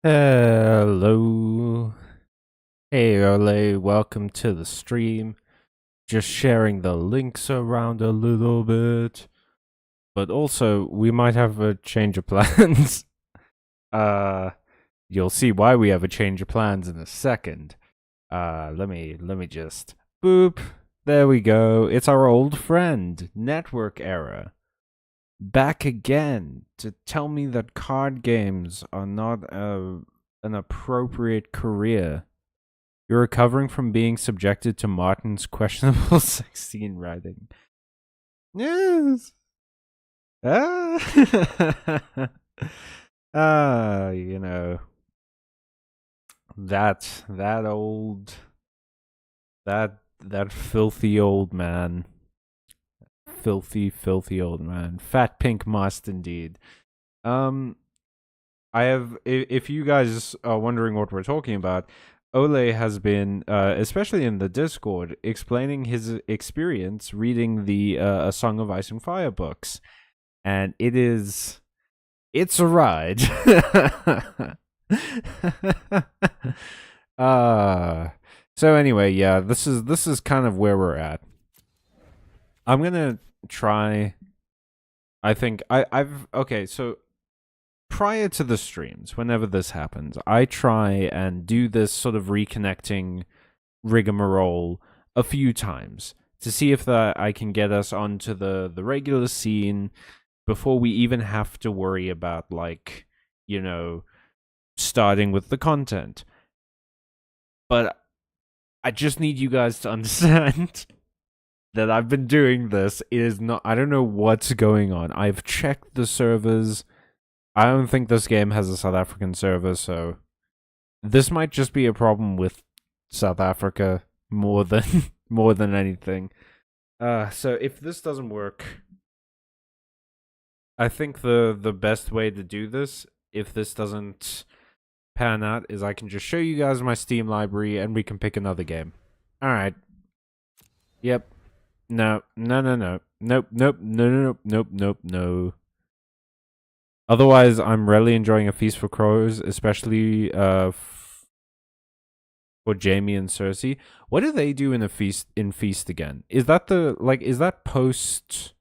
Hello. Hey, Ole. Welcome to the stream. Just sharing the links around a little bit. But also, we might have a change of plans. uh, you'll see why we have a change of plans in a second. Let me just boop. There we go. It's our old friend, Network Error. Back again to tell me that card games are not an appropriate career. You're recovering from being subjected to Martin's questionable sex scene writing. Yes. Ah. You know, that old that filthy old man. Filthy old man. Fat pink must indeed. Um I have if you guys are wondering what we're talking about, Ole has been, especially in the Discord, explaining his experience reading the A Song of Ice and Fire books, and it's a ride. uh so anyway, yeah, this is kind of where we're at. I'm gonna try. I think I've okay. So prior to the streams, whenever this happens, I try and do this sort of reconnecting rigmarole a few times to see if I can get us onto the regular scene before we even have to worry about, like, starting with the content. But I just need you guys to understand that I've been doing this. It is not, I don't know what's going on. I've checked the servers. I don't think this game has a South African server, so this might just be a problem with South Africa more than more than anything. So if this doesn't work, I think the best way to do this, if this doesn't pan out, is I can just show you guys my Steam library and we can pick another game. All right. Yep. No. Nope. Nope. No. Otherwise, I'm really enjoying A Feast for Crows, especially for Jamie and Cersei. What do they do in Feast again? Is that is that post?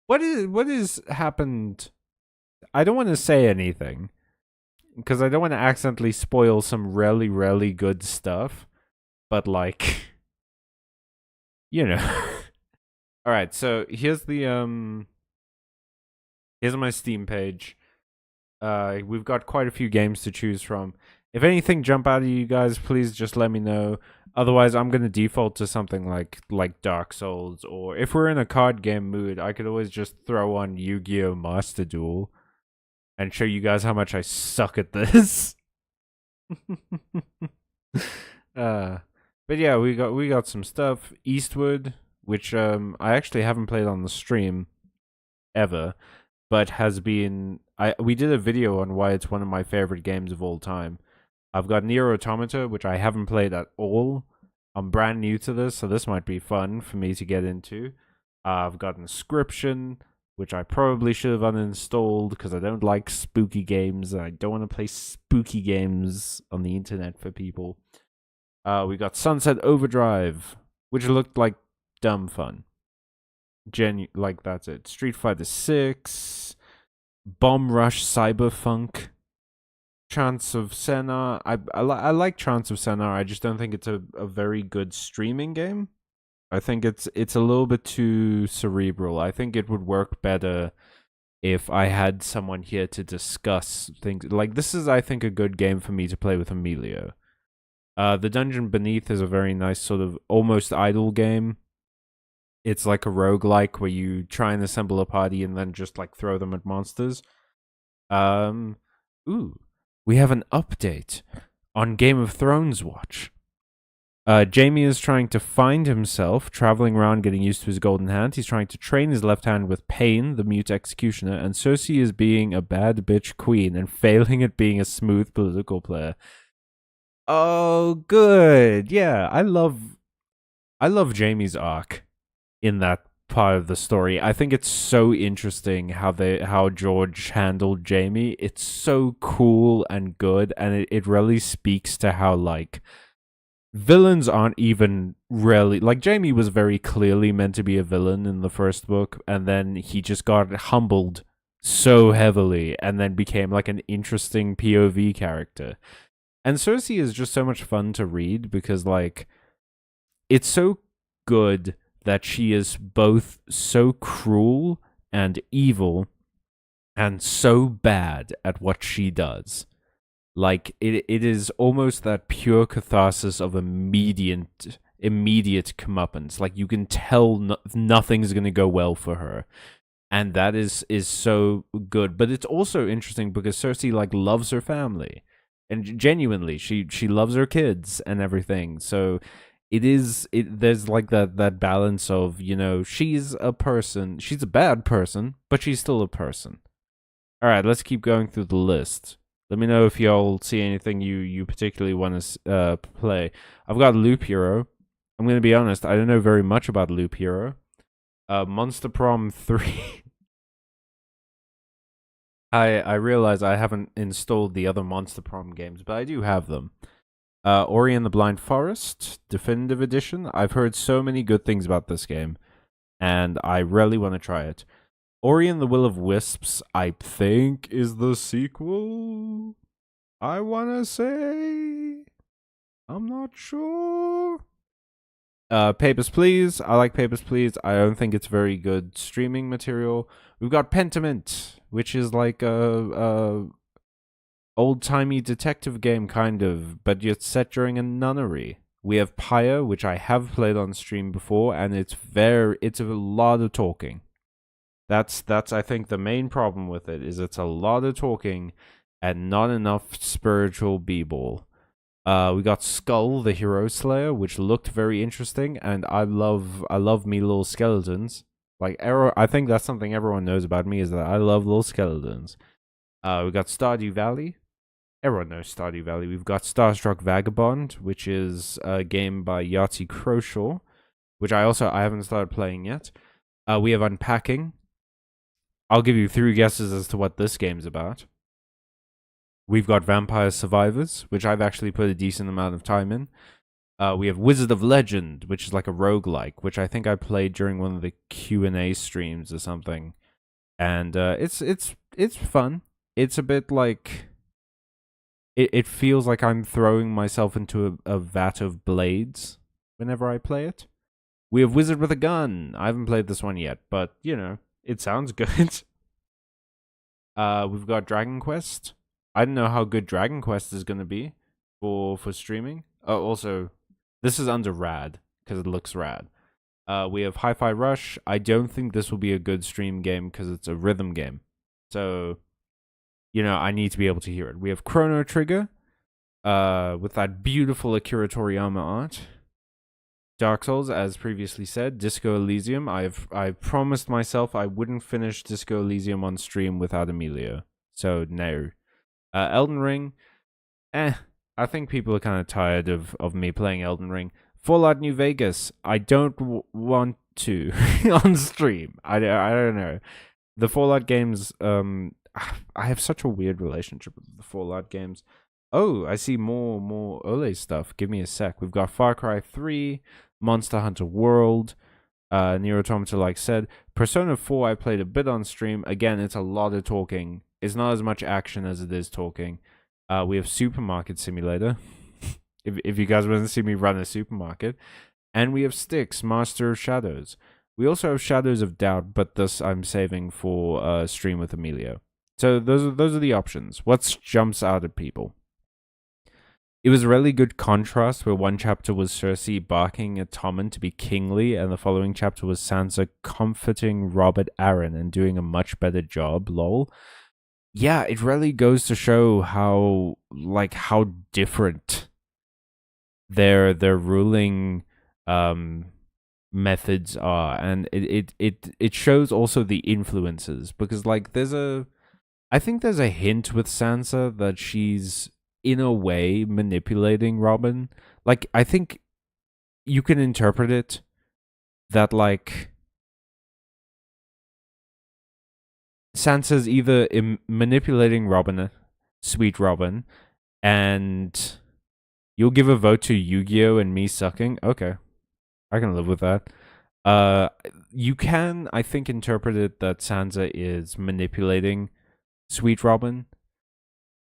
What is happened? I don't want to say anything because I don't want to accidentally spoil some really good stuff. But All right, so here's my Steam page. We've got quite a few games to choose from. If anything jump out at you guys, please just let me know. Otherwise, I'm gonna default to something like Dark Souls, or if we're in a card game mood, I could always just throw on Yu-Gi-Oh! Master Duel and show you guys how much I suck at this. But yeah, we got some stuff. Eastward, which I actually haven't played on the stream ever, but has been we did a video on why it's one of my favorite games of all time. I've got Nier Automata, which I haven't played at all. I'm brand new to this, so this might be fun for me to get into. I've got Inscription, which I probably should have uninstalled because I don't like spooky games and I don't want to play spooky games on the internet for people. We got Sunset Overdrive, which looked like dumb fun. That's it. Street Fighter 6, Bomb Rush Cyberfunk, Chance of Senna. I like Chance of Senna. I just don't think it's a very good streaming game. I think it's a little bit too cerebral. I think it would work better if I had someone here to discuss things. Like, this is, I think, a good game for me to play with Emilio. The Dungeon Beneath is a very nice sort of almost idle game. It's like a roguelike where you try and assemble a party and then just like throw them at monsters. We have an update on Game of Thrones Watch. Jamie is trying to find himself, traveling around, getting used to his golden hand. He's trying to train his left hand with Pain, the mute executioner, and Cersei is being a bad bitch queen and failing at being a smooth political player. Oh, good. Yeah, I love Jamie's arc in that part of the story. I think it's so interesting how George handled Jamie. It's so cool and good, and it really speaks to how like villains aren't even really like Jamie was very clearly meant to be a villain in the first book, and then he just got humbled so heavily and then became like an interesting POV character. And Cersei is just so much fun to read because like it's so good that she is both so cruel and evil and so bad at what she does. Like it is almost that pure catharsis of immediate comeuppance. Like you can tell nothing's going to go well for her. And that is so good. But it's also interesting because Cersei like loves her family. And genuinely she loves her kids and everything. So there's like that balance of, you know, she's a person, she's a bad person, but she's still a person. All right, let's keep going through the list. Let me know if y'all see anything you particularly want to play. I've got Loop Hero. I'm going to be honest, I don't know very much about Loop Hero. Monster Prom 3. I realize I haven't installed the other Monster Prom games, but I do have them. Ori and the Blind Forest, Definitive Edition. I've heard so many good things about this game, and I really want to try it. Ori and the Will of Wisps, I think, is the sequel. I want to say. I'm not sure. Papers, Please. I like Papers, Please. I don't think it's very good streaming material. We've got Pentiment, which is like a old-timey detective game, kind of, but it's set during a nunnery. We have Pyre, which I have played on stream before, and it's a lot of talking. That's I think the main problem with it is it's a lot of talking and not enough spiritual b-ball. We got Skull, the Hero Slayer, which looked very interesting, and I love me little skeletons. Like I think that's something everyone knows about me is that I love little skeletons. We got Stardew Valley. Everyone knows Stardew Valley. We've got Starstruck Vagabond, which is a game by Yahtzee Croshaw, which I haven't started playing yet. We have Unpacking. I'll give you 3 guesses as to what this game's about. We've got Vampire Survivors, which I've actually put a decent amount of time in. We have Wizard of Legend, which is like a roguelike, which I think I played during one of the Q&A streams or something. And it's fun. It's a bit like... It feels like I'm throwing myself into a vat of blades whenever I play it. We have Wizard with a Gun. I haven't played this one yet, but, you know, it sounds good. We've got Dragon Quest. I don't know how good Dragon Quest is going to be for streaming. Oh, also, this is under rad, because it looks rad. We have Hi-Fi Rush. I don't think this will be a good stream game, because it's a rhythm game. So, you know, I need to be able to hear it. We have Chrono Trigger, with that beautiful Akira Toriyama art. Dark Souls, as previously said. Disco Elysium. I promised myself I wouldn't finish Disco Elysium on stream without Emilio. So, no. Elden Ring. I think people are kind of tired of me playing Elden Ring. Fallout New Vegas. I don't want to on stream. I don't know. The Fallout games, I have such a weird relationship with the Fallout games. Oh, I see more Ole stuff. Give me a sec. We've got Far Cry 3, Monster Hunter World, Nier Automata, like said. Persona 4 I played a bit on stream. Again, it's a lot of talking. It's not as much action as it is talking. We have Supermarket Simulator. if you guys want to see me run a supermarket. And we have Styx, Master of Shadows. We also have Shadows of Doubt, but this I'm saving for stream with Emilio. So those are the options. What jumps out at people? It was a really good contrast where one chapter was Cersei barking at Tommen to be kingly, and the following chapter was Sansa comforting Robert Arryn and doing a much better job, lol. Yeah, it really goes to show how different their ruling methods are, and it shows also the influences, because like I think there's a hint with Sansa that she's in a way manipulating Robin. Like, I think you can interpret it that like Sansa's either manipulating Robin, Sweet Robin, and you'll give a vote to Yu-Gi-Oh and me sucking. Okay, I can live with that. You can, I think, interpret it that Sansa is manipulating Sweet Robin,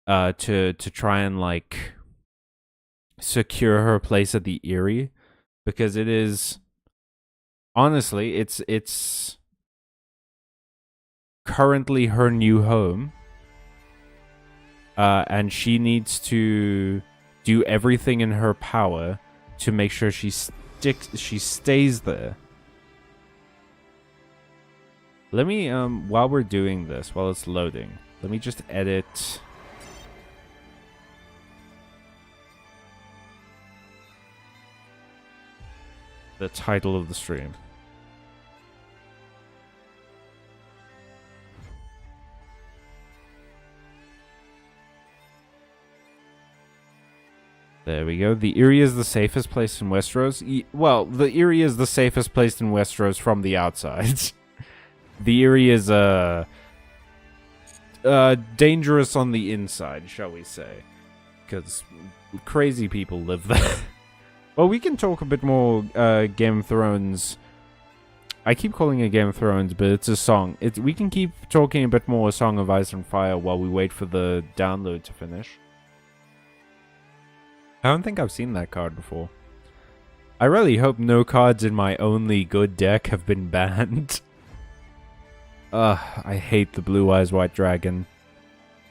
to try and like secure her place at the Eyrie, because it is honestly, it's currently her new home, and she needs to do everything in her power to make sure she stays there. Let me while we're doing this, while it's loading, let me just edit the title of the stream. There we go. The Eyrie is the safest place in Westeros. Well, the Eyrie is the safest place in Westeros from the outside. The Eyrie is dangerous on the inside, shall we say. Because crazy people live there. Well, we can talk a bit more Game of Thrones. I keep calling it Game of Thrones, but it's a song. We can keep talking a bit more Song of Ice and Fire while we wait for the download to finish. I don't think I've seen that card before. I really hope no cards in my only good deck have been banned. I hate the Blue Eyes White Dragon.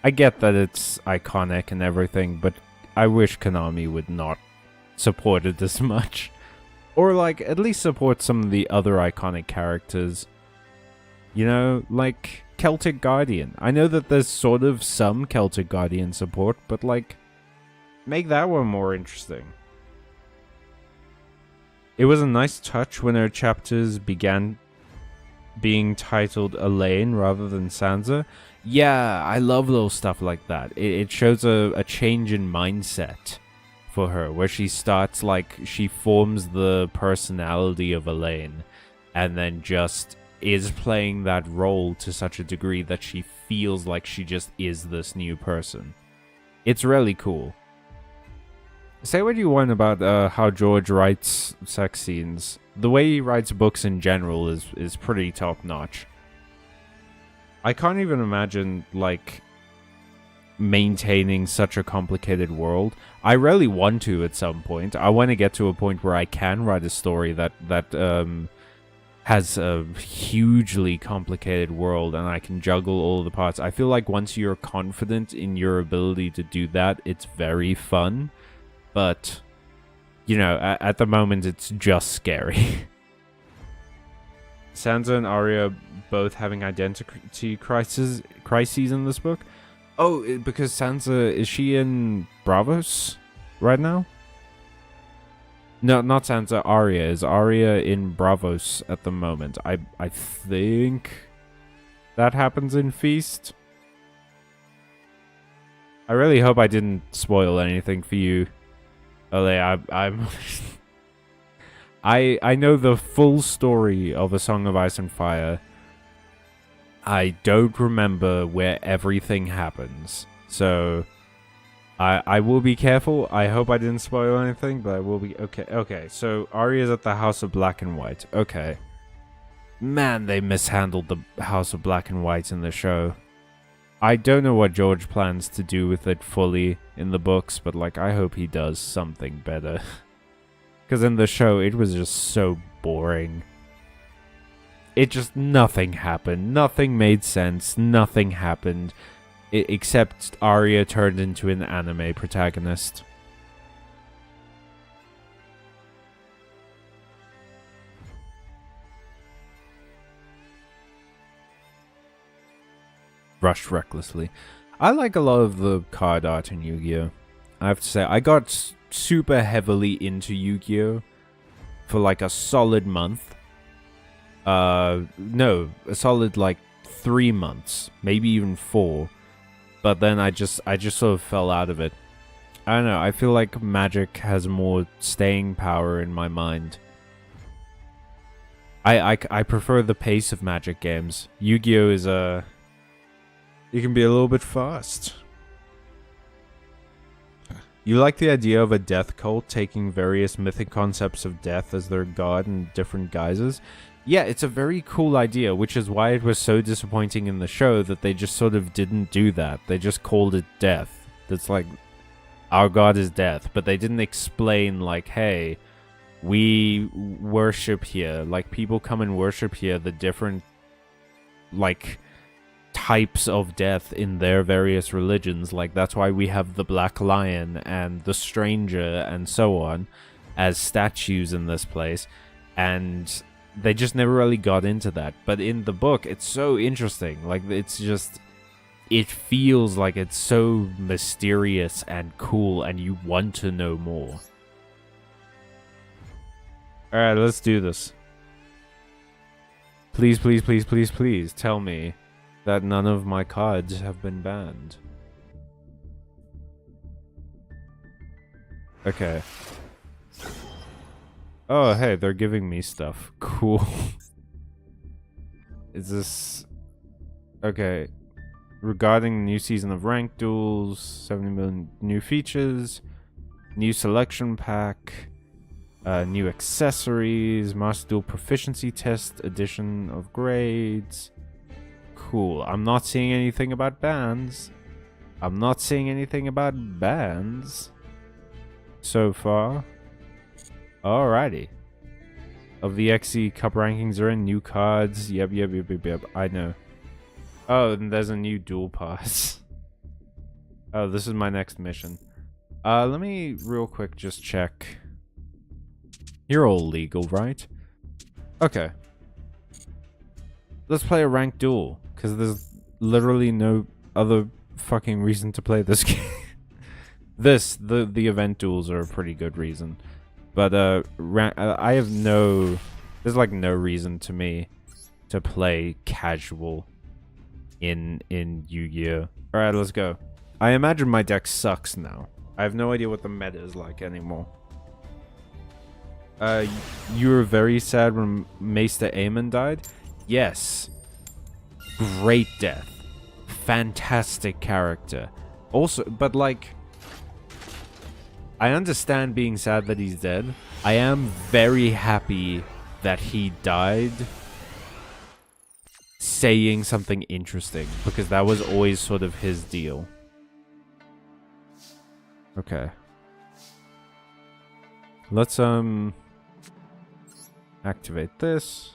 I get that it's iconic and everything, but I wish Konami would not support it this much. Or, like, at least support some of the other iconic characters. You know, like Celtic Guardian. I know that there's sort of some Celtic Guardian support, but, like, make that one more interesting. It was a nice touch when her chapters began being titled Elaine rather than Sansa. Yeah, I love little stuff like that. It shows a change in mindset for her, where she starts, like, she forms the personality of Elaine, and then just is playing that role to such a degree that she feels like she just is this new person. It's really cool. Say what you want about how George writes sex scenes. The way he writes books in general is pretty top-notch. I can't even imagine, like, maintaining such a complicated world. I really want to at some point. I want to get to a point where I can write a story that has a hugely complicated world and I can juggle all the parts. I feel like once you're confident in your ability to do that, it's very fun. But, you know, at the moment, it's just scary. Sansa and Arya both having identity crises in this book. Oh, because Sansa, is she in Bravos right now? No, not Sansa, Arya. Is Arya in Bravos at the moment? I think that happens in Feast. I really hope I didn't spoil anything for you. I'm I know the full story of A Song of Ice and Fire. I don't remember where everything happens. So I will be careful. I hope I didn't spoil anything, but I will be okay. So Arya's at the House of Black and White. Okay. Man, they mishandled the House of Black and White in the show. I don't know what George plans to do with it fully in the books, but, like, I hope he does something better. Because in the show, it was just so boring. It just, nothing happened. Nothing made sense. Nothing happened. Except Arya turned into an anime protagonist. Rushed recklessly. I like a lot of the card art in Yu-Gi-Oh! I have to say, I got super heavily into Yu-Gi-Oh! For like a solid month. No, a solid like 3 months, maybe even 4. But then I just sort of fell out of it. I don't know, I feel like Magic has more staying power in my mind. I prefer the pace of Magic games. Yu-Gi-Oh! is You can be a little bit fast. You like the idea of a death cult taking various mythic concepts of death as their god in different guises? Yeah, it's a very cool idea, which is why it was so disappointing in the show that they just sort of didn't do that. They just called it death. That's like, our god is death, but they didn't explain, like, hey, we worship here. Like, people come and worship here the different, like, types of death in their various religions. Like, that's why we have the Black Lion and the Stranger and so on as statues in this place. And they just never really got into that. But in the book, it's so interesting. Like, it's just, it feels like it's so mysterious and cool, and you want to know more. Alright, let's do this. Please, please, please, please, please tell me that none of my cards have been banned. Okay. Oh, hey, they're giving me stuff. Cool. Is this... Okay. Regarding the new season of Ranked Duels, 70 million new features, new selection pack, new accessories, Master Duel Proficiency Test, addition of grades. Cool. I'm not seeing anything about bans. I'm not seeing anything about bans so far. Alrighty. Of the XE Cup rankings are in new cards. Yep. I know. Oh, and there's a new duel pass. Oh, this is my next mission. Let me real quick just check. You're all legal, right? Okay. Let's play a ranked duel, because there's literally no other fucking reason to play this game. The event duels are a pretty good reason. But, I have no... There's, like, no reason to me to play casual in Yu-Gi-Oh! Alright, let's go. I imagine my deck sucks now. I have no idea what the meta is like anymore. You were very sad when Maester Aemon died? Yes. Great death. Fantastic character. Also, but like... I understand being sad that he's dead. I am very happy that he died saying something interesting, because that was always sort of his deal. Okay. Let's, activate this.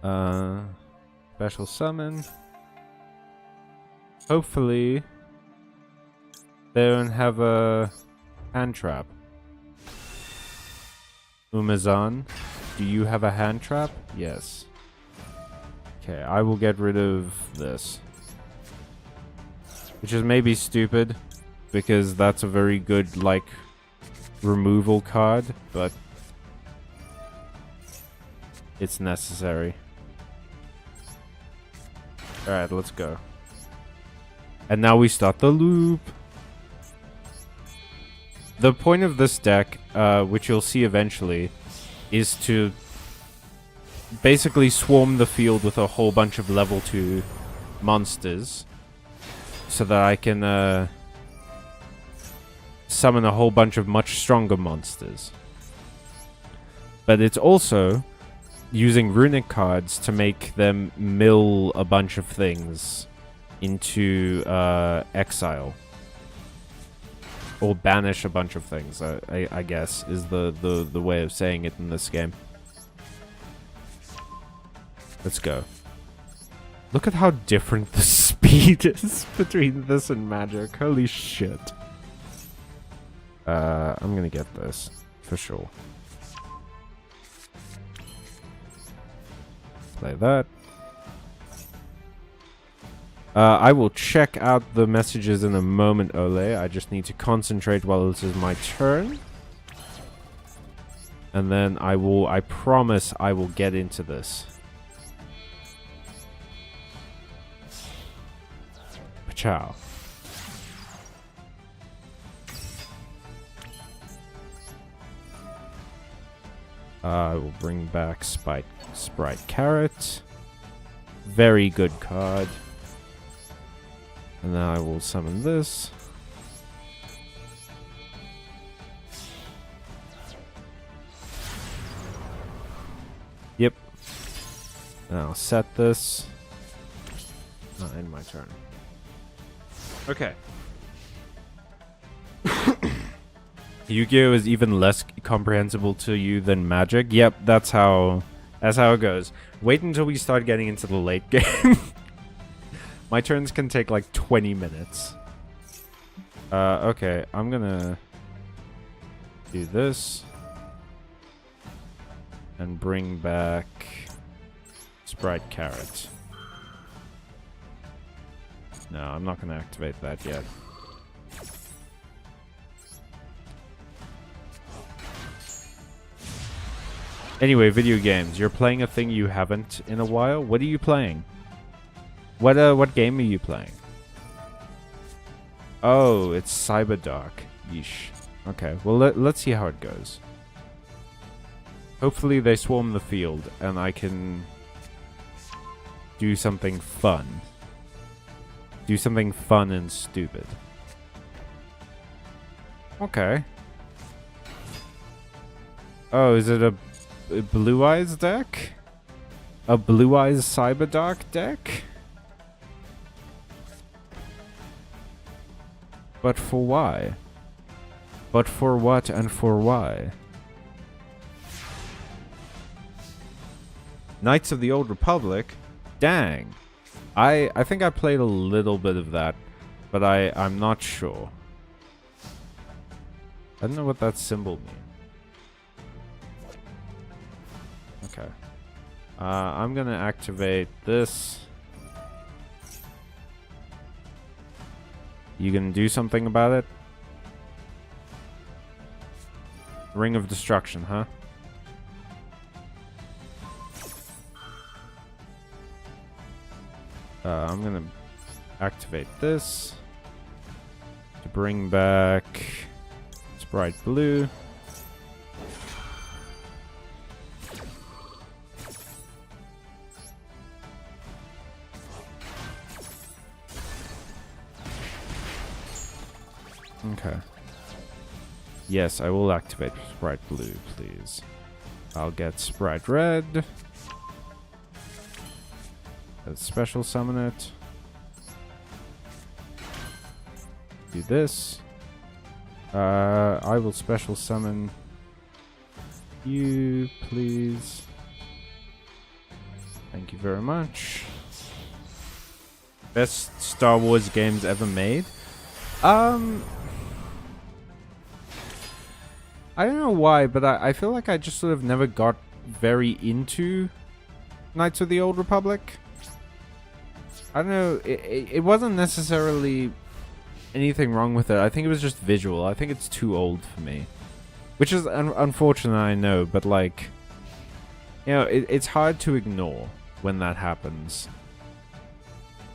Special summon. Hopefully they don't have a hand trap. Umazan, do you have a hand trap? Yes. Okay, I will get rid of this. Which is maybe stupid, because that's a very good, like, removal card, but it's necessary. Alright, let's go. And now we start the loop. The point of this deck, which you'll see eventually, is to basically swarm the field with a whole bunch of level 2 monsters, so that I can summon a whole bunch of much stronger monsters. But it's also using runic cards to make them mill a bunch of things into exile. Or banish a bunch of things, I guess, is the way of saying it in this game. Let's go. Look at how different the speed is between this and Magic. Holy shit. I'm gonna get this, for sure. Play that. I will check out the messages in a moment, Ole. I just need to concentrate while this is my turn. And then I promise I will get into this. Pachow. I will bring back Sprite Carrot. very good card. And now I will summon this. Yep. And I'll set this. End my turn. Okay. Yu-Gi-Oh is even less comprehensible to you than Magic. Yep, that's how it goes. Wait until we start getting into the late game. My turns can take like 20 minutes. Okay, I'm gonna do this and bring back Sprite Carrot. No, I'm not gonna activate that yet. Anyway, video games. You're playing a thing you haven't in a while. What are you playing? What game are you playing? Oh, it's Cyberdark. Yeesh. Okay, well let's see how it goes. Hopefully they swarm the field and I can do something fun. Do something fun and stupid. Okay. Oh, is it a Blue Eyes deck? A Blue Eyes Cyberdark deck? But for why? But for what and for why? Knights of the Old Republic? Dang. I think I played a little bit of that, but I'm not sure. I don't know what that symbol means. Okay. I'm gonna activate this. You gonna do something about it? Ring of Destruction, huh? I'm gonna activate this to bring back Sprite Blue. Okay. Yes, I will activate Sprite Blue, please. I'll get Sprite Red. Let's special summon it. Do this. I will special summon you, please. Thank you very much. Best Star Wars games ever made? I don't know why, but I feel like I just sort of never got very into Knights of the Old Republic. I don't know, it wasn't necessarily anything wrong with it. I think it was just visual. I think it's too old for me. Which is unfortunate, I know, but like, you know, it's hard to ignore when that happens.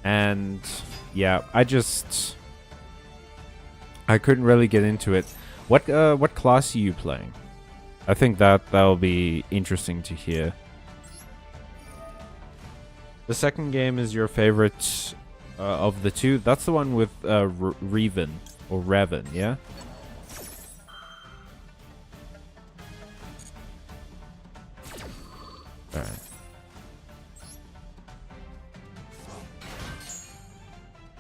And yeah, I couldn't really get into it. What class are you playing? I think that'll be interesting to hear. The second game is your favorite of the two. That's the one with Revan or Revan, yeah? All right.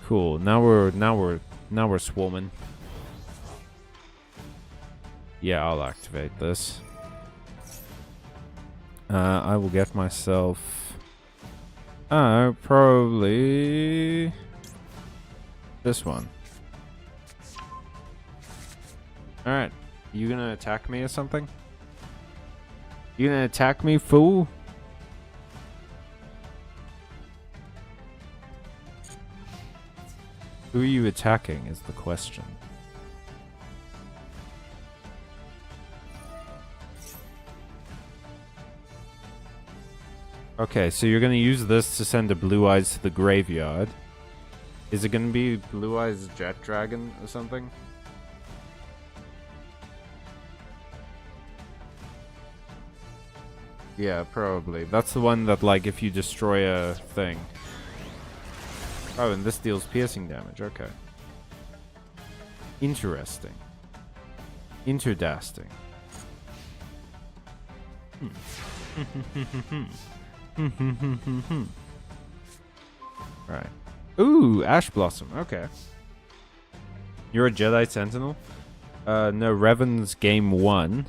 Cool. Now we're swarming. Yeah, I'll activate this. I will get myself. Probably this one. Alright. You gonna attack me or something? You gonna attack me, fool? Who are you attacking is the question. Okay, so you're gonna use this to send a Blue Eyes to the graveyard. Is it gonna be Blue Eyes Jet Dragon or something? Yeah, probably. That's the one that, like, if you destroy a thing. Oh, and this deals piercing damage. Okay. Interesting. Interdasting. Right. Ooh, Ash Blossom. Okay. You're a Jedi Sentinel? No, Revan's game 1.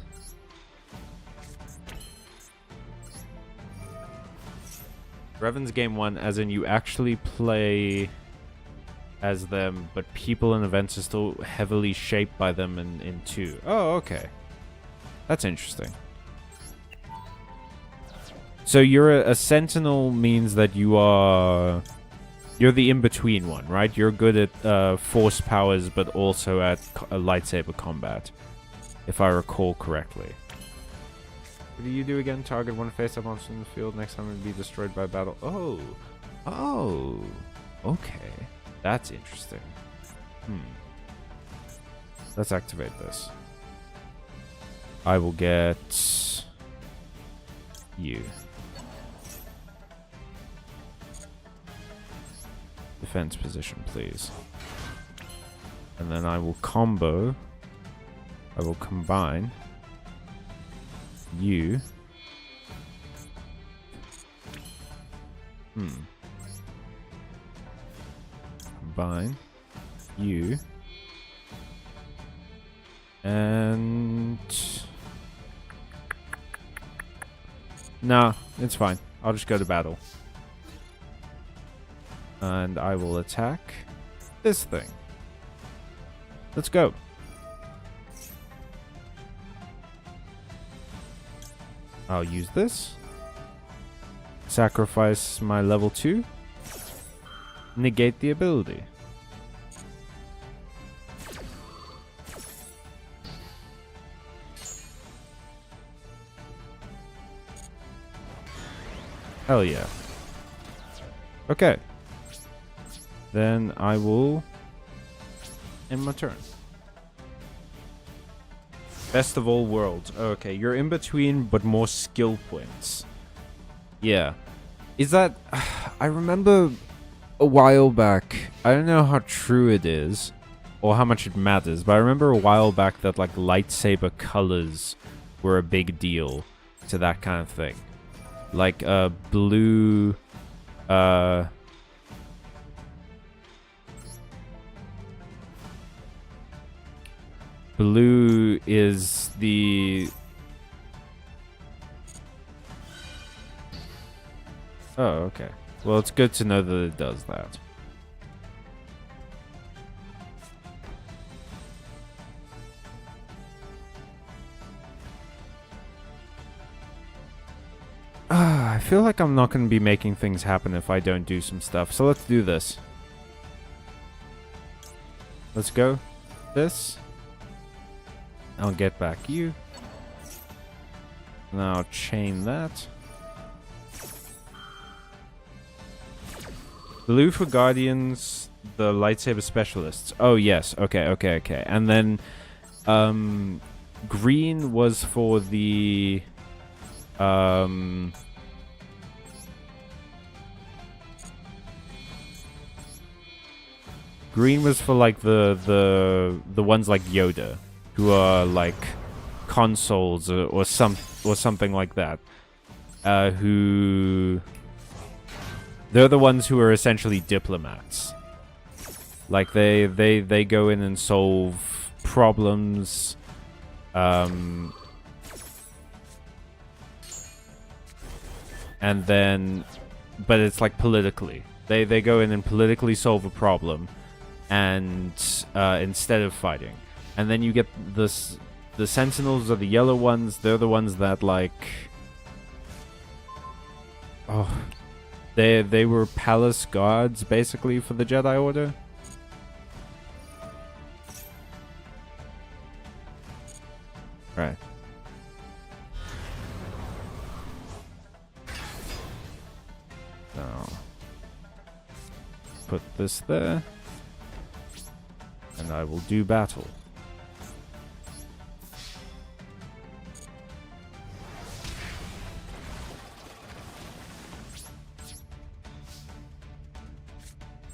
Revan's game 1, as in you actually play as them, but people and events are still heavily shaped by them in 2. Oh, okay. That's interesting. So you're a Sentinel means that you're the in-between one, right? You're good at force powers, but also at lightsaber combat, if I recall correctly. What do you do again? Target one face-up monster in the field. Next time it will be destroyed by battle. Oh. Oh. Okay. That's interesting. Let's activate this. I will get you. Defense position, please. And then I will combo. I will combine you. Combine you. And nah, it's fine. I'll just go to battle. And I will attack this thing. Let's go. I'll use this. Sacrifice my level 2. Negate the ability. Hell yeah. Okay. Then I will end my turn. Best of all worlds. Okay, you're in between, but more skill points. Yeah. Is that... I remember a while back, I don't know how true it is, or how much it matters, but I remember a while back that, like, lightsaber colors were a big deal to that kind of thing. Like, blue... Blue is the... Oh, okay. Well, it's good to know that it does that. I feel like I'm not going to be making things happen if I don't do some stuff. So let's do this. Let's go. This. I'll get back you. Now chain that. Blue for Guardians, the lightsaber specialists. Oh yes, okay. And then green was for the green was for like the ones like Yoda, who are like consoles or something like that. Who they're the ones who are essentially diplomats. Like they go in and solve problems. And then, but it's like politically. They go in and politically solve a problem, and instead of fighting. And then you get the Sentinels are the yellow ones. They're the ones that like... Oh... They were palace guards, basically, for the Jedi Order. Right. Now... Put this there. And I will do battle.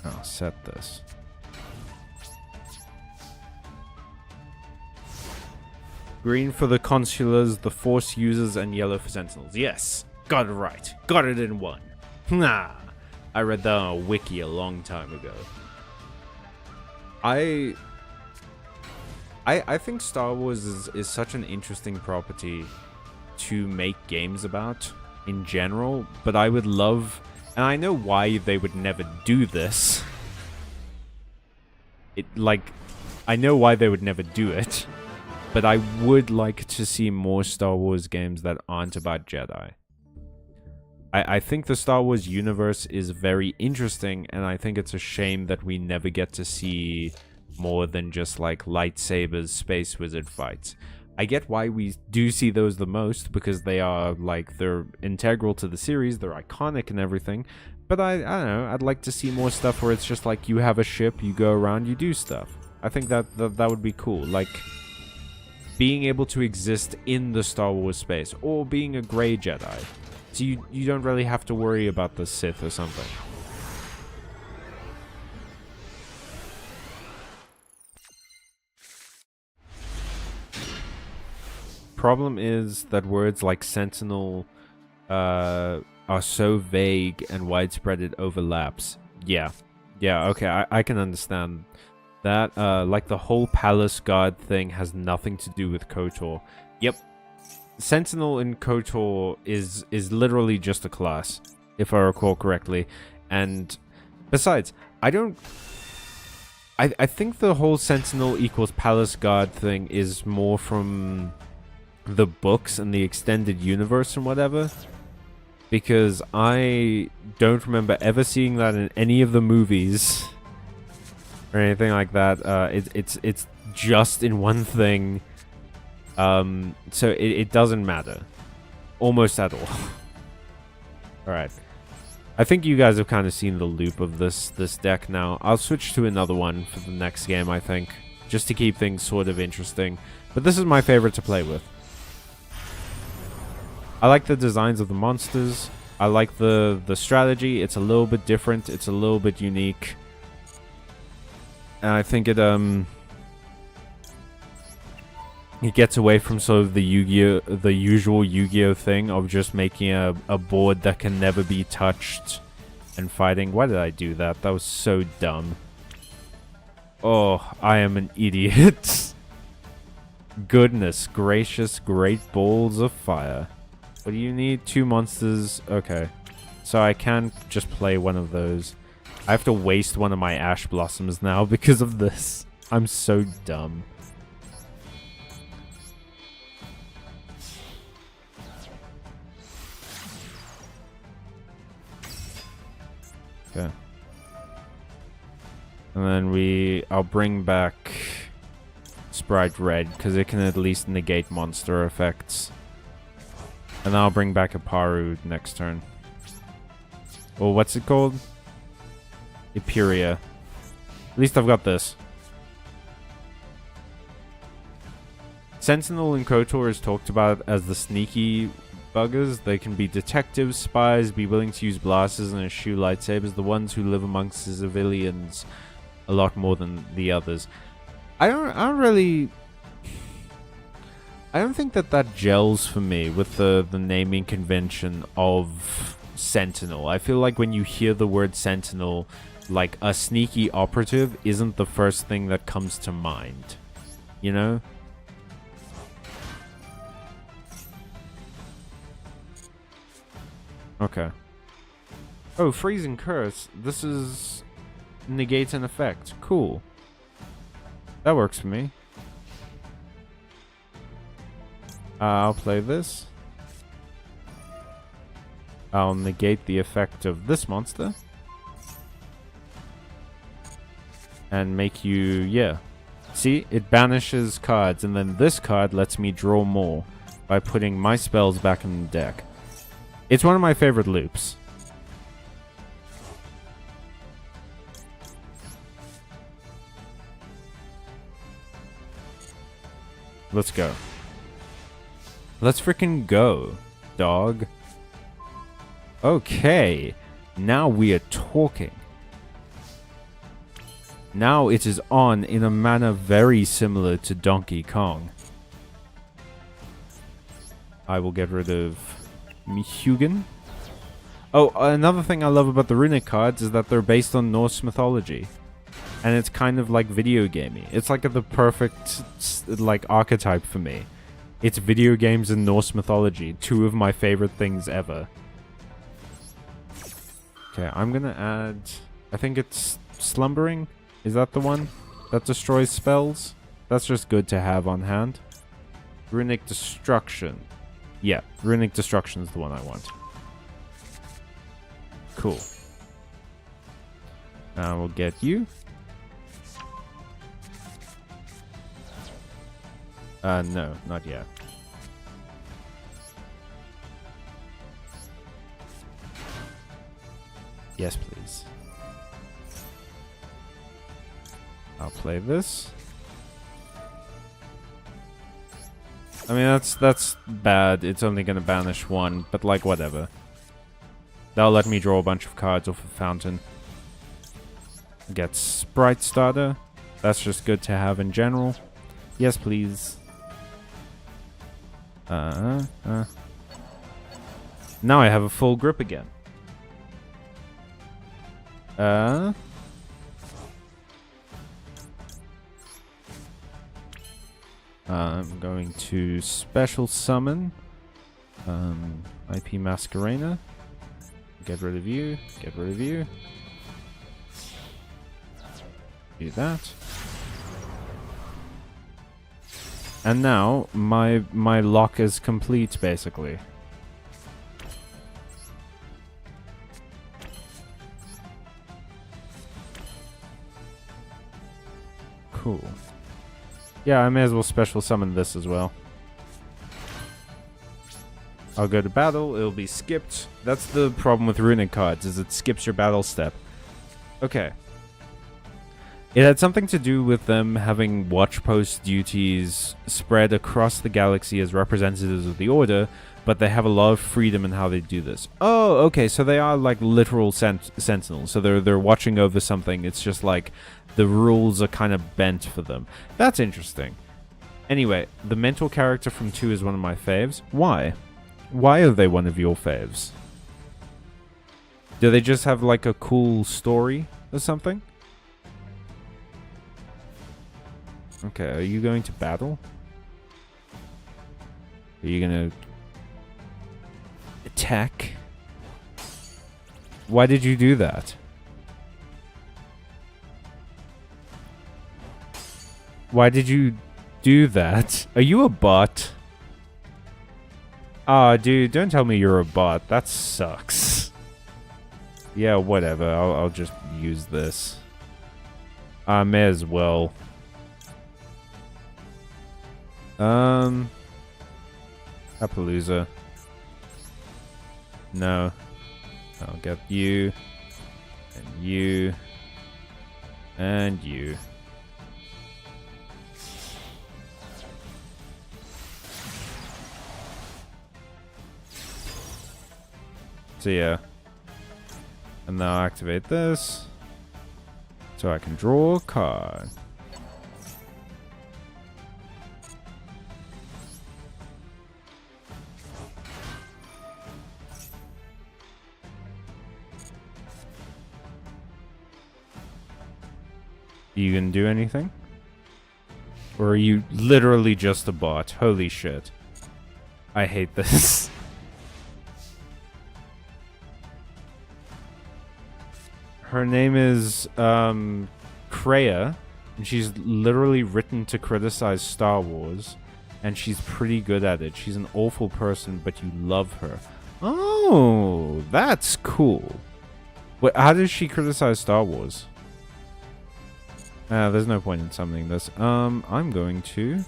I'll set this. Green for the consulars, the force users, and yellow for sentinels. Yes, got it right. Got it in one. Nah, I read that on a wiki a long time ago. I think Star Wars is such an interesting property to make games about in general, but I would love, and I know why they would never do this. I know why they would never do it, but I would like to see more Star Wars games that aren't about Jedi. I think the Star Wars universe is very interesting, and I think it's a shame that we never get to see more than just like lightsabers, space wizard fights. I get why we do see those the most, because they are like, they're integral to the series, they're iconic and everything, but I don't know, I'd like to see more stuff where it's just like you have a ship, you go around, you do stuff. I think that would be cool, like being able to exist in the Star Wars space, or being a grey Jedi. So you don't really have to worry about the Sith or something. Problem is that words like Sentinel are so vague and widespread it overlaps. Yeah, okay, I can understand that. Like the whole Palace Guard thing has nothing to do with KOTOR. Yep. Sentinel in KOTOR is literally just a class, if I recall correctly. And besides, I think the whole Sentinel equals Palace Guard thing is more from the books and the extended universe and whatever. Because I don't remember ever seeing that in any of the movies or anything like that. It's just in one thing. So it doesn't matter. Almost at all. Alright. I think you guys have kind of seen the loop of this deck now. I'll switch to another one for the next game, I think. Just to keep things sort of interesting. But this is my favorite to play with. I like the designs of the monsters. I like the strategy. It's a little bit different. It's a little bit unique. And I think it gets away from sort of the usual Yu-Gi-Oh thing of just making a board that can never be touched and fighting. Why did I do that? That was so dumb. Oh, I am an idiot. Goodness gracious, great balls of fire. What do you need? 2 monsters. Okay. So I can just play one of those. I have to waste one of my Ash Blossoms now because of this. I'm so dumb. Okay. And then I'll bring back Sprite Red, because it can at least negate monster effects. And I'll bring back a Paru next turn. Or what's it called? Eperia. At least I've got this. Sentinel in KOTOR is talked about as the sneaky buggers. They can be detectives, spies, be willing to use blasters and eschew lightsabers, the ones who live amongst the civilians a lot more than the others. I don't think that gels for me with the naming convention of Sentinel. I feel like when you hear the word Sentinel, like a sneaky operative isn't the first thing that comes to mind. You know? Okay. Oh, Freezing Curse. This is negates an effect. Cool. That works for me. I'll play this. I'll negate the effect of this monster. And make you, yeah. See, it banishes cards, and then this card lets me draw more by putting my spells back in the deck. It's one of my favorite loops. Let's go. Let's freaking go, dog. Okay, now we are talking. Now it is on in a manner very similar to Donkey Kong. I will get rid of Mihugan. Oh, another thing I love about the runic cards is that they're based on Norse mythology. And it's kind of like video gamey. It's like the perfect like archetype for me. It's video games and Norse mythology. Two of my favorite things ever. Okay, I'm gonna add... I think it's Slumbering. Is that the one that destroys spells? That's just good to have on hand. Runic Destruction. Yeah, Runic Destruction is the one I want. Cool. Now we'll get you. No, not yet. Yes, please. I'll play this. I mean, that's bad. It's only gonna banish one, but like, whatever. That'll let me draw a bunch of cards off of Fountain. Get Sprite Starter. That's just good to have in general. Yes, please. Now I have a full grip again. I'm going to special summon IP Masquerena. Get rid of you. Get rid of you. Do that. And now my lock is complete, basically. Cool. Yeah, I may as well special summon this as well. I'll go to battle, it'll be skipped. That's the problem with runic cards, is it skips your battle step. Okay. It had something to do with them having watch post duties spread across the galaxy as representatives of the Order, but they have a lot of freedom in how they do this. Oh, okay, so they are like literal sentinels. So they're watching over something. It's just like the rules are kind of bent for them. That's interesting. Anyway, the mental character from 2 is one of my faves. Why? Why are they one of your faves? Do they just have like a cool story or something? Okay, are you going to battle? Are you gonna attack? Why did you do that? Why did you do that? Are you a bot? Aw, dude, don't tell me you're a bot. That sucks. Yeah, whatever. I'll just use this. I may as well. Appaloosa. No. I'll get you. And you. And you. So yeah. And now I'll activate this. So I can draw a card. Are you gonna do anything? Or are you literally just a bot? Holy shit. I hate this. Her name is Kreia, and she's literally written to criticize Star Wars, and she's pretty good at it. She's an awful person, but you love her. Oh, that's cool. Wait, how does she criticize Star Wars? There's no point in summoning this. I'm going to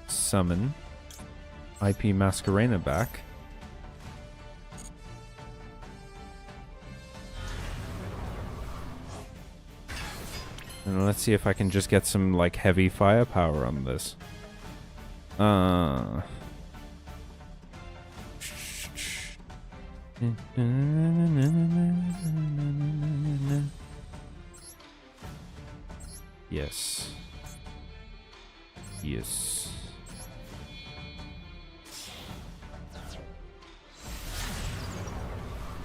summon IP Masquerena back. And let's see if I can just get some, like, heavy firepower on this. Yes. Yes.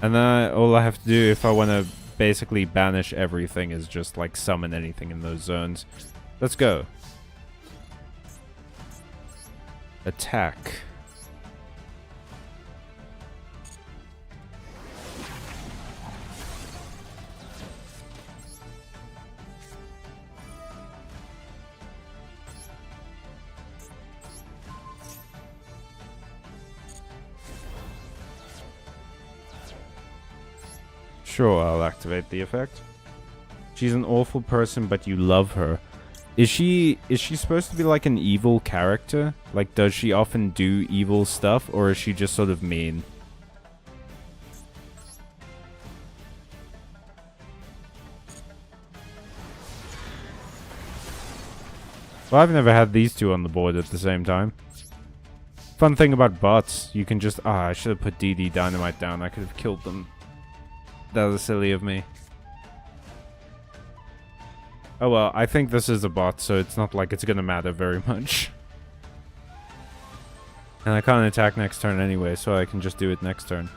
And then all I have to do if I want to basically banish everything is just like summon anything in those zones. Let's go. Attack. Sure, I'll activate the effect. She's an awful person, but you love her. Is she supposed to be like an evil character? Like, does she often do evil stuff, or is she just sort of mean? Well, I've never had these two on the board at the same time. Fun thing about bots, you can just... I should have put DD Dynamite down. I could have killed them. That was silly of me. Oh well, I think this is a bot, so it's not like it's gonna matter very much. And I can't attack next turn anyway, so I can just do it next turn.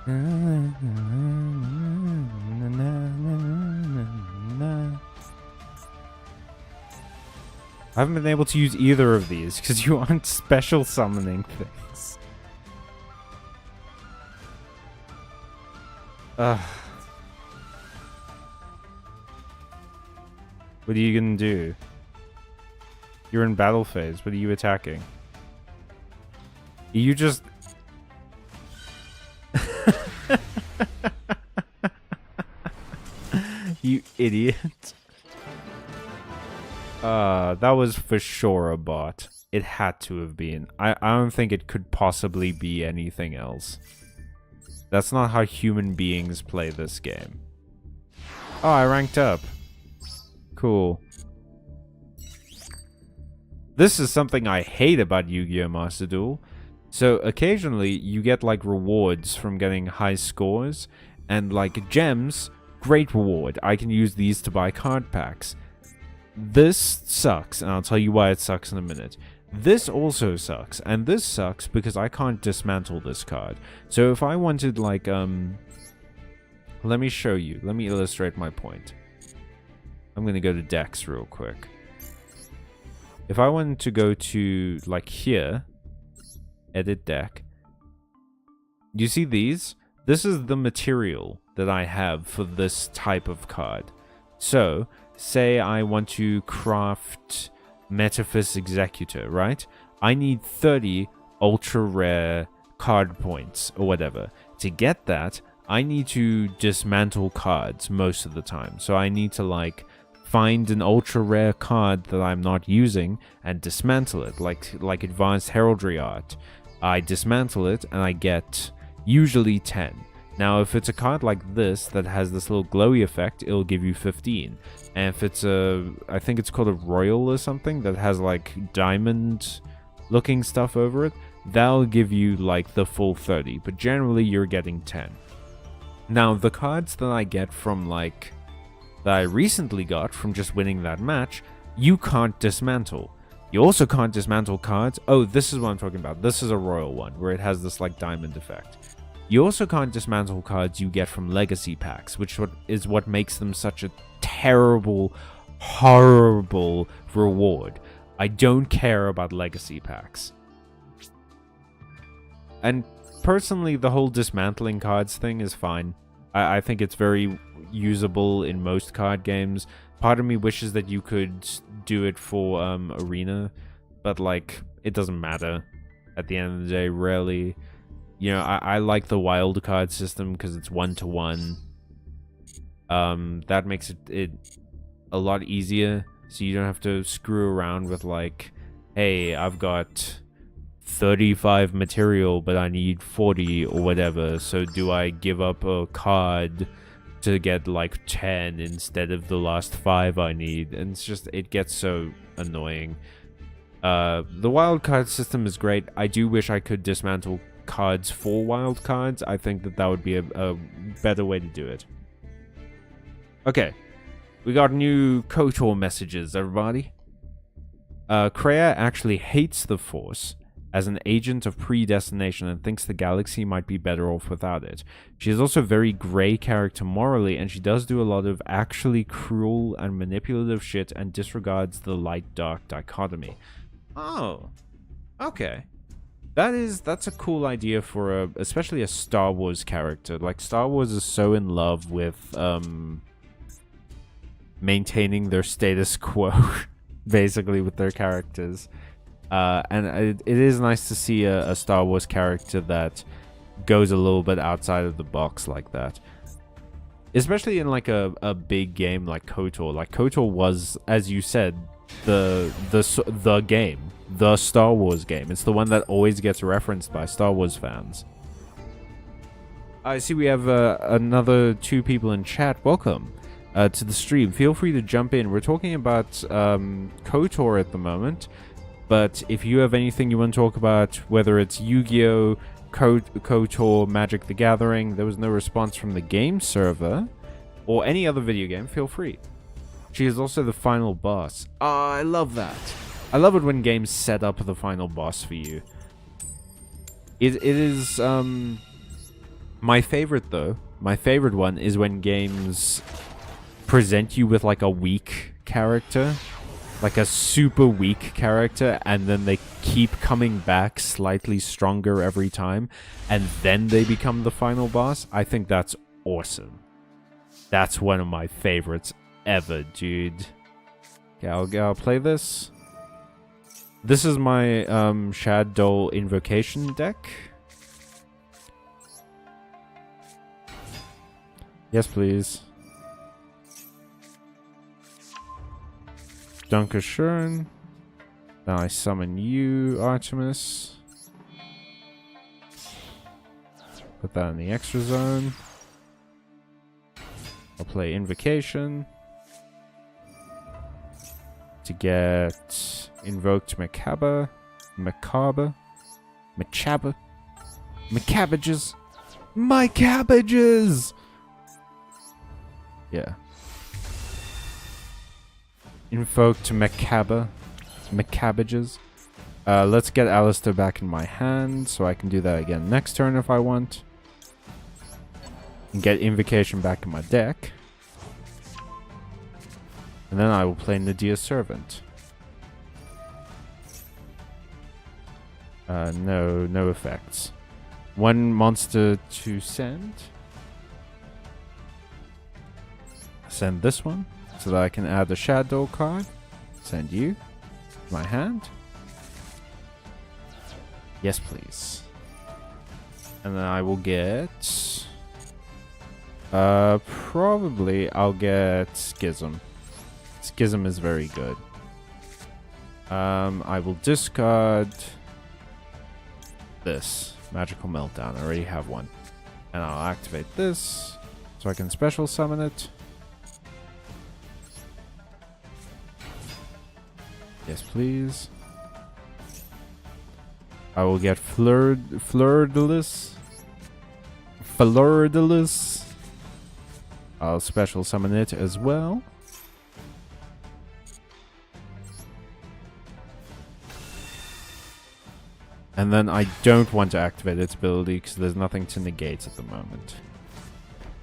I haven't been able to use either of these because you aren't special summoning things. What are you gonna do? You're in battle phase. What are you attacking? You just... You idiot. That was for sure a bot. It had to have been. I don't think it could possibly be anything else. That's not how human beings play this game. Oh, I ranked up. Cool. This is something I hate about Yu-Gi-Oh! Master Duel. So occasionally you get like rewards from getting high scores, and like gems, great reward. I can use these to buy card packs. This sucks, and I'll tell you why it sucks in a minute. This also sucks, and this sucks because I can't dismantle this card. So if I wanted like, let me show you. Let me illustrate my point. I'm gonna go to decks real quick. If I wanted to go to like here, edit deck. You see these? This is the material that I have for this type of card. So, say I want to craft Metaphys Executor, right? I need 30 ultra rare card points or whatever. To get that, I need to dismantle cards most of the time. So I need to like find an ultra rare card that I'm not using and dismantle it, like Advanced Heraldry Art. I dismantle it and I get usually 10. Now, if it's a card like this that has this little glowy effect, it'll give you 15. And if it's a, I think it's called a Royal or something, that has like diamond-looking stuff over it, that'll give you like the full 30. But generally, you're getting 10. Now, the cards that I get from like, that I recently got from just winning that match, you can't dismantle. You also can't dismantle cards. Oh, this is what I'm talking about. This is a Royal one, where it has this like diamond effect. You also can't dismantle cards you get from legacy packs, which is what makes them such a terrible, horrible reward. I don't care about legacy packs. And personally, the whole dismantling cards thing is fine. I think it's very usable in most card games. Part of me wishes that you could do it for Arena, but like, it doesn't matter. At the end of the day, rarely. You know, I like the wild card system because it's 1-to-1. That makes it a lot easier, so you don't have to screw around with like, hey, I've got 35 material, but I need 40 or whatever, so do I give up a card to get like 10 instead of the last 5 I need? And it's just, it gets so annoying. The wild card system is great. I do wish I could dismantle cards for wild cards. I think that would be a better way to do it. Okay. We got new KOTOR messages, everybody. Kreia actually hates the Force as an agent of predestination and thinks the galaxy might be better off without it. She is also a very grey character morally, and she does do a lot of actually cruel and manipulative shit and disregards the light-dark dichotomy. Oh, okay. That's a cool idea for especially a Star Wars character. Like, Star Wars is so in love with maintaining their status quo, basically, with their characters. And it is nice to see a Star Wars character that goes a little bit outside of the box like that. Especially in like a big game like KOTOR. Like, KOTOR was, as you said, the game. The Star Wars game. It's the one that always gets referenced by Star Wars fans. I see we have another 2 people in chat. Welcome to the stream. Feel free to jump in. We're talking about KOTOR at the moment. But if you have anything you want to talk about, whether it's Yu-Gi-Oh!, KOTOR, Magic the Gathering, there was no response from the game server, or any other video game, feel free. She is also the final boss. I love that. I love it when games set up the final boss for you. It is, my favorite, though. My favorite one is when games present you with, like, a weak character. Like a super weak character, and then they keep coming back slightly stronger every time, and then they become the final boss. I think that's awesome. That's one of my favorites ever, dude. Okay, I'll play this. This is my Shad Doll Invocation deck. Yes, please. Dankeschön. Now I summon you, Artemis. Put that in the extra zone. I'll play Invocation to get invoked Macabre. Macabbages. My cabbages! Yeah. Invoked Macabbages. Let's get Alistair back in my hand, so I can do that again next turn if I want. And get Invocation back in my deck. And then I will play Nadia Servant. No effects. 1 monster to send. Send this one, so that I can add a Shadow card. Send you. My hand. Yes, please. And then I will get... probably I'll get Schism. Schism is very good. I will discard this. Magical Meltdown. I already have one. And I'll activate this, so I can special summon it. Yes, please. I will get Fleur-de-Lis. I'll special summon it as well. And then I don't want to activate its ability because there's nothing to negate at the moment.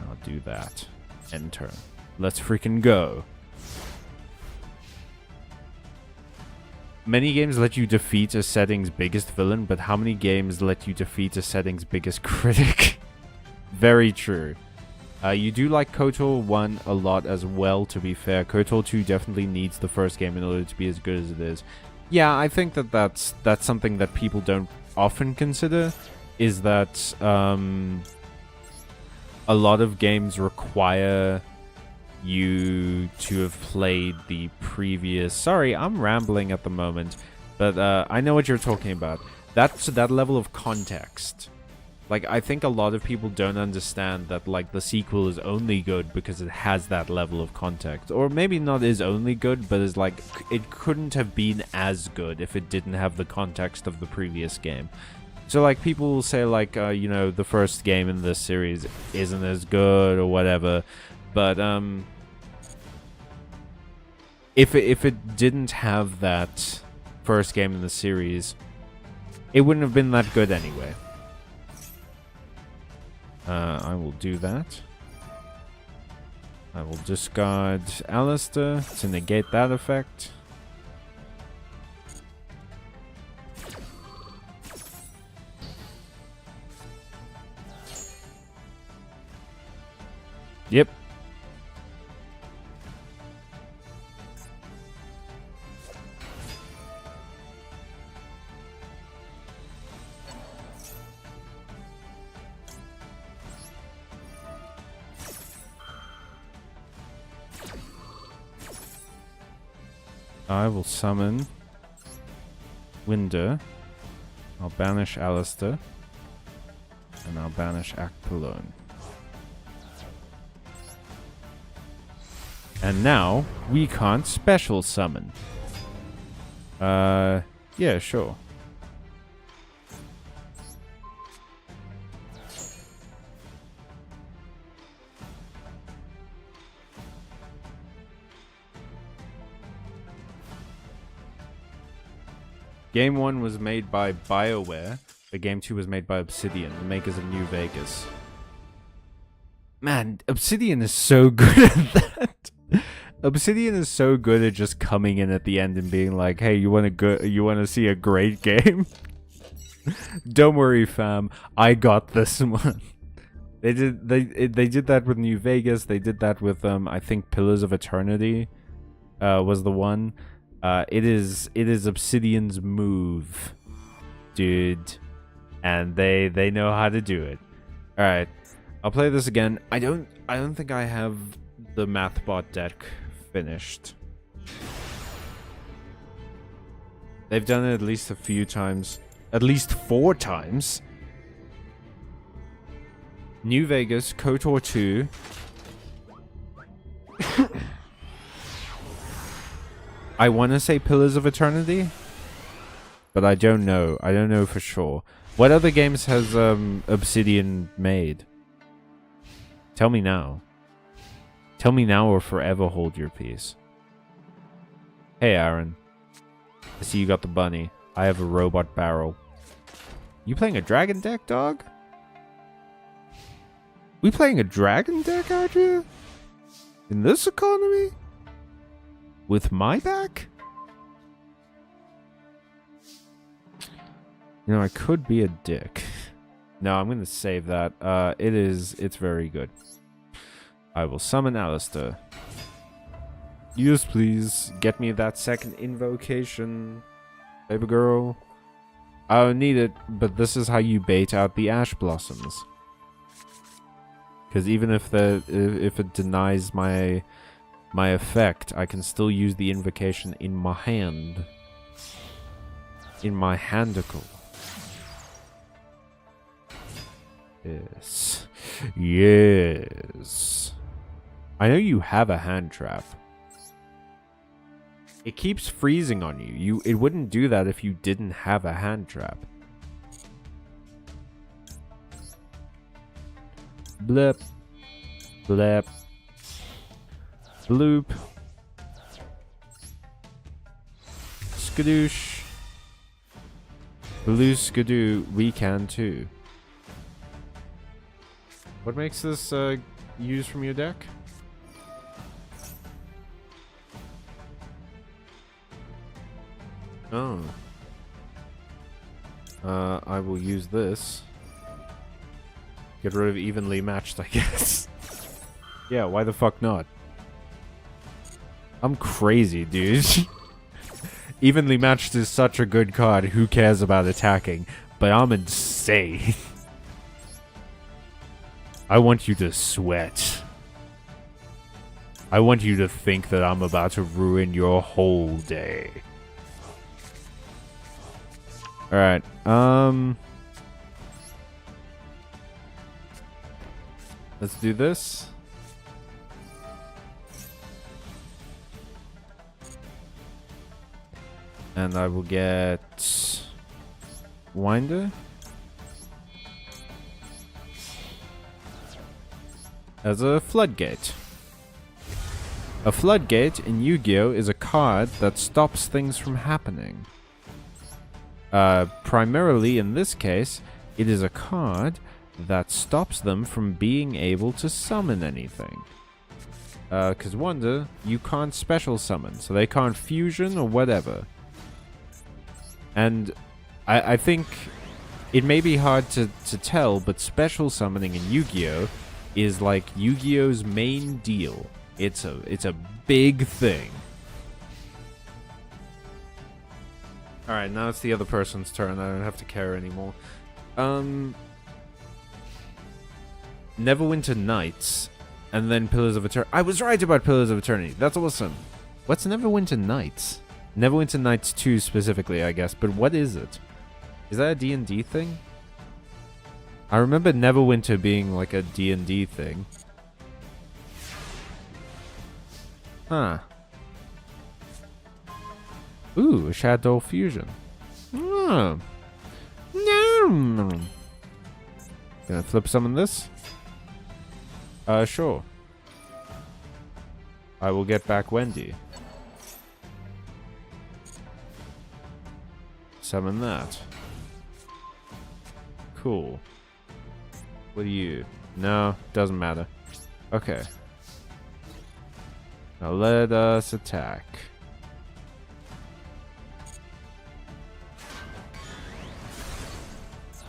I'll do that. End turn. Let's freaking go. Many games let you defeat a setting's biggest villain, but how many games let you defeat a setting's biggest critic? Very true. You do like KOTOR 1 a lot as well, to be fair. KOTOR 2 definitely needs the first game in order to be as good as it is. Yeah, I think that's something that people don't often consider, is that a lot of games require you to have played the previous... Sorry, I'm rambling at the moment, but I know what you're talking about. That's that level of context. Like, I think a lot of people don't understand that, like, the sequel is only good because it has that level of context. Or maybe not is only good, but is like, it couldn't have been as good if it didn't have the context of the previous game. So, like, people will say, like, you know, the first game in this series isn't as good or whatever. But, if it didn't have that first game in the series, it wouldn't have been that good anyway. I will do that. I will discard Alistair to negate that effect. Yep. I will summon Winder. I'll banish Alistair. And I'll banish Akpalone. And now, we can't special summon. Yeah, sure. Game 1 was made by BioWare, but Game 2 was made by Obsidian, the makers of New Vegas. Man, Obsidian is so good at that. Obsidian is so good at just coming in at the end and being like, "Hey, you want to see a great game? Don't worry, fam. I got this one." They did that with New Vegas. They did that with I think Pillars of Eternity was the one. It is Obsidian's move, dude, and they know how to do it. All right, I'll play this again. I don't think I have the MathBot deck finished. They've done it at least a few times, at least 4 times. New Vegas, KOTOR 2. I want to say Pillars of Eternity, but I don't know. I don't know for sure. What other games has Obsidian made? Tell me now. Tell me now or forever hold your peace. Hey, Aaron. I see you got the bunny. I have a robot barrel. You playing a dragon deck, dog? We playing a dragon deck out here? In this economy? With my back? You know, I could be a dick. No, I'm gonna save that. It's very good. I will summon Alistair. Yes, please. Get me that second invocation, baby girl. I don't need it, but this is how you bait out the Ash Blossoms. Because even if it denies my effect, I can still use the invocation in my hand. In my handicle. Yes. Yes. I know you have a hand trap. It keeps freezing on you. It wouldn't do that if you didn't have a hand trap. Blip. Blip. Bloop. Skadoosh. Blue skadoo. We can too. What makes this use from your deck? Oh. I will use this. Get rid of evenly matched, I guess. Yeah, why the fuck not? I'm crazy, dude. Evenly matched is such a good card. Who cares about attacking? But I'm insane. I want you to sweat. I want you to think that I'm about to ruin your whole day. Alright, let's do this. And I will get Winder as a floodgate. A floodgate in Yu-Gi-Oh! Is a card that stops things from happening. Primarily in this case, it is a card that stops them from being able to summon anything. Because Wonder, you can't special summon, so they can't fusion or whatever. And I think it may be hard to tell, but special summoning in Yu-Gi-Oh! Is like Yu-Gi-Oh!'s main deal. It's a big thing. Alright, now it's the other person's turn. I don't have to care anymore. Neverwinter Nights, and then Pillars of Eternity. I was right about Pillars of Eternity. That's awesome. What's Neverwinter Nights? Neverwinter Nights 2 specifically, I guess. But what is it? Is that a D&D thing? I remember Neverwinter being like a D&D thing. Huh. Ooh, a Shadow Fusion. Oh. No. Gonna flip summon this? Sure. I will get back Wendy. Summon that. Cool. What are you? No, doesn't matter. Okay. Now let us attack.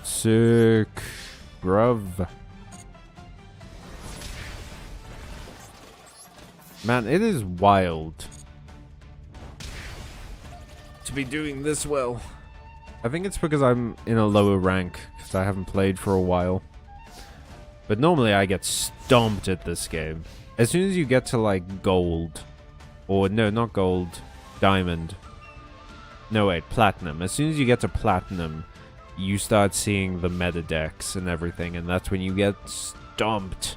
Sick. Bruv. Man, it is wild to be doing this well. I think it's because I'm in a lower rank, because I haven't played for a while. But normally I get stomped at this game. As soon as you get to like gold, or no, not gold, diamond. No, wait, platinum. As soon as you get to platinum, you start seeing the meta decks and everything, and that's when you get stomped.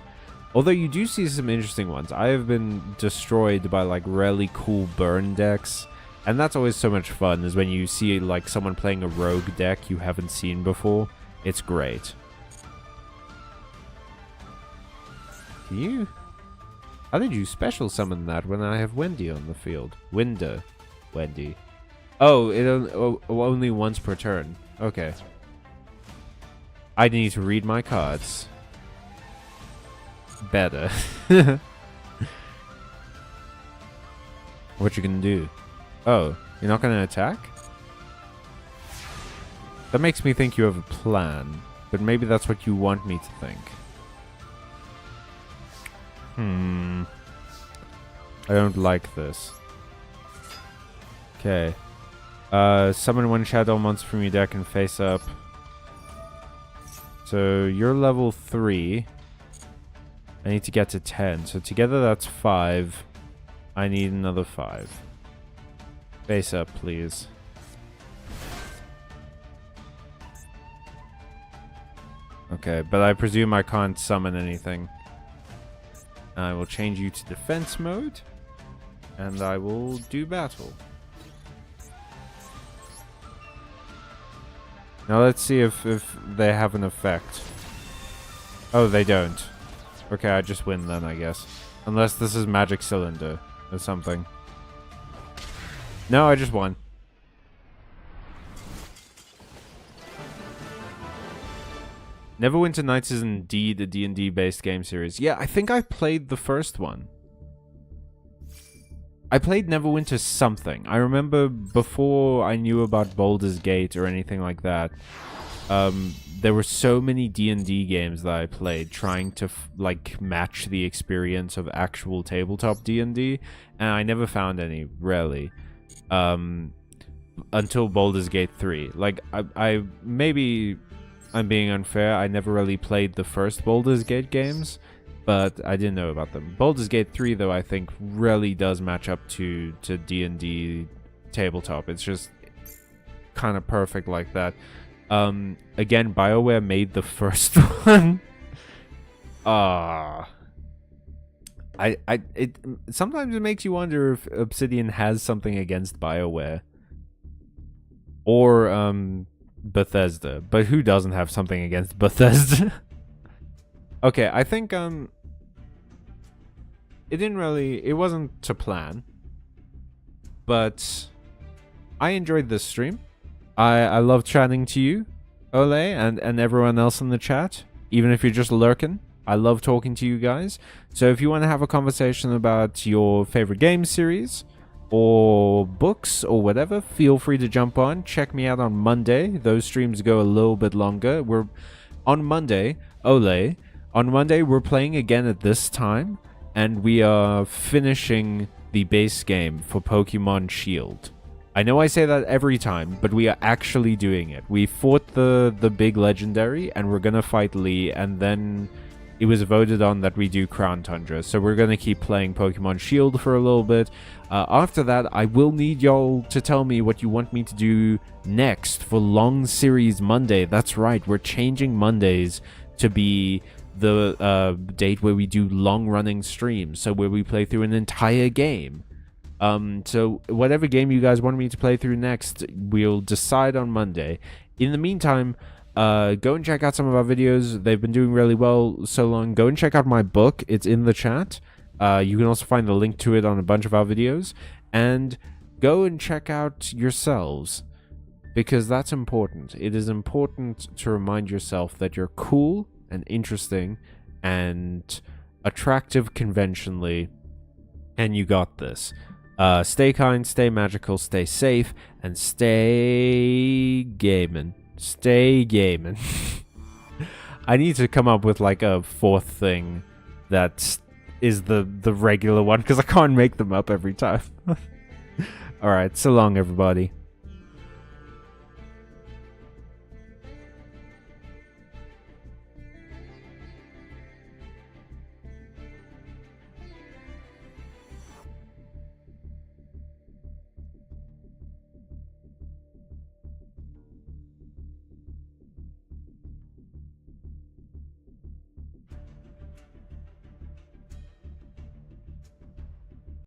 Although you do see some interesting ones. I have been destroyed by like really cool burn decks, and that's always so much fun, is when you see like someone playing a rogue deck you haven't seen before. It's great. Can you? How did you special summon that when I have Wendy on the field? Wendy. Oh, it only once per turn. Okay. I need to read my cards better. What you gonna do? Oh, you're not gonna attack? That makes me think you have a plan, but maybe that's what you want me to think. I don't like this. Okay. Summon one shadow monster from your deck and face up. So you're level 3. I need to get to 10. So together that's 5. I need another 5. Face up, please. Okay, but I presume I can't summon anything. I will change you to defense mode, and I will do battle. Now let's see if they have an effect. Oh, they don't. Okay, I just win then, I guess. Unless this is Magic Cylinder or something. No, I just won. Neverwinter Nights is indeed a D&D based game series. Yeah, I think I played the first one. I played Neverwinter something. I remember before I knew about Baldur's Gate or anything like that, there were so many D&D games that I played trying to like match the experience of actual tabletop D&D, and I never found any, really. Until Baldur's Gate 3. Like, I maybe I'm being unfair. I never really played the first Baldur's Gate games, but I didn't know about them. Baldur's Gate 3, though, I think really does match up to D&D tabletop. It's just kind of perfect like that. Again, BioWare made the first one. Sometimes it makes you wonder if Obsidian has something against BioWare. Or, Bethesda. But who doesn't have something against Bethesda? Okay, I think, it wasn't to plan, but I enjoyed this stream. I love chatting to you, Ole, and everyone else in the chat, even if you're just lurking. I love talking to you guys. So if you want to have a conversation about your favorite game series or books or whatever, feel free to jump on. Check me out on Monday. Those streams go a little bit longer. We're on Monday, Ole. On Monday, we're playing again at this time, and we are finishing the base game for Pokemon Shield. I know I say that every time, but we are actually doing it. We fought the big legendary, and we're gonna fight Lee, and then it was voted on that we do Crown Tundra. So we're gonna keep playing Pokemon Shield for a little bit. After that, I will need y'all to tell me what you want me to do next for Long Series Monday. That's right, we're changing Mondays to be the date where we do long-running streams, so where we play through an entire game. So whatever game you guys want me to play through next, we'll decide on Monday. In the meantime, go and check out some of our videos. They've been doing really well so long. Go and check out my book. It's in the chat. You can also find the link to it on a bunch of our videos. And go and check out yourselves, because that's important. It is important to remind yourself that you're cool and interesting and attractive conventionally, and you got this. Stay kind, stay magical, stay safe, and stay gaming. Stay gaming. I need to come up with like a fourth thing that is the regular one, because I can't make them up every time. Alright, so long everybody.